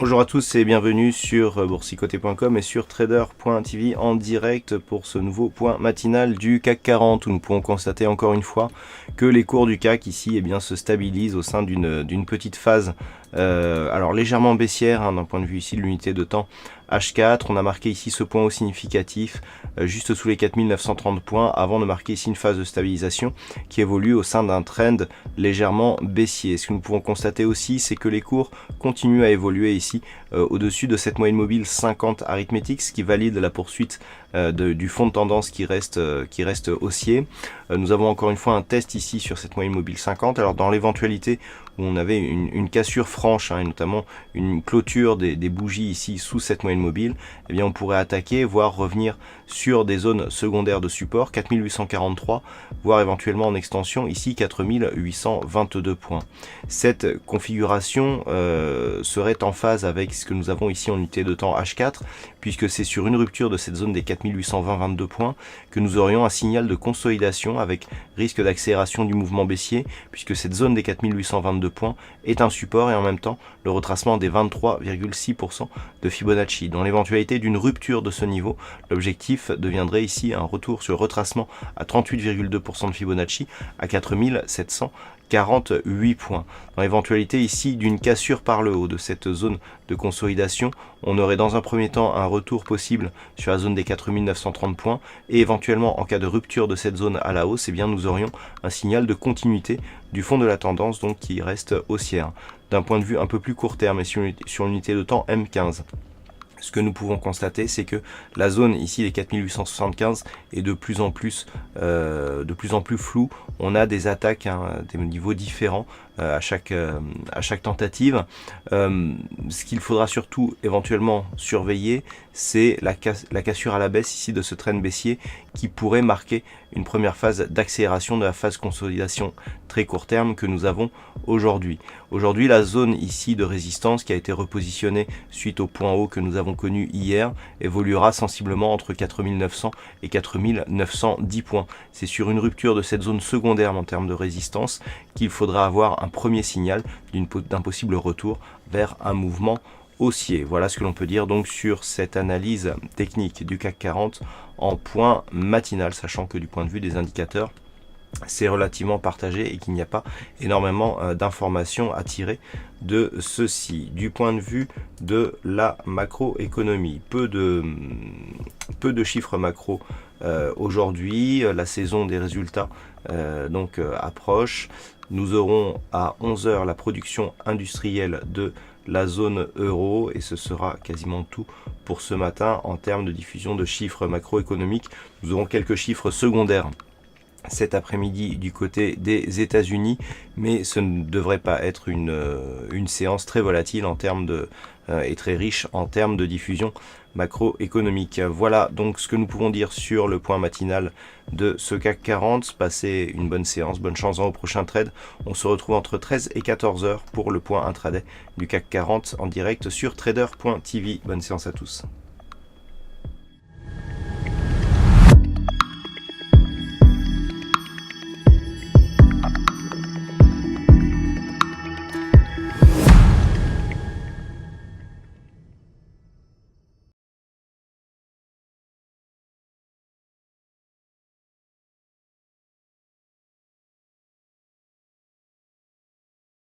Bonjour à tous et bienvenue sur boursicoté.com et sur trader.tv en direct pour ce nouveau point matinal du CAC 40 où nous pouvons constater encore une fois que les cours du CAC ici se stabilisent au sein d'une petite phase alors légèrement baissière d'un point de vue ici de l'unité de temps H4. On a marqué ici ce point haut significatif juste sous les 4930 points avant de marquer ici une phase de stabilisation qui évolue au sein d'un trend légèrement baissier. Ce que nous pouvons constater aussi, c'est que les cours continuent à évoluer ici au-dessus de cette moyenne mobile 50 arithmétique, ce qui valide la poursuite du fond de tendance qui reste haussier. Nous avons encore une fois un test ici sur cette moyenne mobile 50. Alors dans l'éventualité où on avait une cassure franche et notamment une clôture des bougies ici sous cette moyenne mobile, eh bien on pourrait attaquer, voire revenir sur des zones secondaires de support, 4843, voire éventuellement en extension ici 4822 points. Cette configuration serait en phase avec ce que nous avons ici en unité de temps H4, puisque c'est sur une rupture de cette zone des 4822 points que nous aurions un signal de consolidation avec risque d'accélération du mouvement baissier, puisque cette zone des 4822 points est un support et en même temps le retracement des 23,6% de Fibonacci. Dans l'éventualité d'une rupture de ce niveau, l'objectif deviendrait ici un retour sur retracement à 38,2% de Fibonacci à 4748 points. Dans l'éventualité ici d'une cassure par le haut de cette zone de consolidation, on aurait dans un premier temps un retour possible sur la zone des 4930 points et éventuellement en cas de rupture de cette zone à la hausse, eh bien nous aurions un signal de continuité du fond de la tendance donc qui reste haussière. D'un point de vue un peu plus court terme et sur l'unité de temps M15. Ce que nous pouvons constater, c'est que la zone ici, les 4875, est de plus en plus floue. On a des attaques à des niveaux différents à chaque tentative. Ce qu'il faudra surtout éventuellement surveiller, c'est la cassure à la baisse ici de ce trend baissier qui pourrait marquer une première phase d'accélération de la phase consolidation très court terme que nous avons aujourd'hui. Aujourd'hui, la zone ici de résistance qui a été repositionnée suite au point haut que nous avons connu hier évoluera sensiblement entre 4900 et 4910 points. C'est sur une rupture de cette zone secondaire en termes de résistance qu'il faudra avoir un premier signal d'un possible retour vers un mouvement haussier. Voilà ce que l'on peut dire donc sur cette analyse technique du CAC 40 en point matinal, sachant que du point de vue des indicateurs, c'est relativement partagé et qu'il n'y a pas énormément d'informations à tirer de ceci. Du point de vue de la macroéconomie, peu de chiffres macro aujourd'hui. La saison des résultats approche. Nous aurons à 11 h la production industrielle de la zone euro et ce sera quasiment tout pour ce matin en termes de diffusion de chiffres macroéconomiques. Nous aurons quelques chiffres secondaires cet après-midi du côté des États-Unis, mais ce ne devrait pas être une séance très volatile en termes et très riche en termes de diffusion macroéconomique. Voilà donc ce que nous pouvons dire sur le point matinal de ce CAC 40. Passez une bonne séance, bonne chance au prochain trade. On se retrouve entre 13 et 14 h pour le point intraday du CAC 40 en direct sur trader.tv. Bonne séance à tous.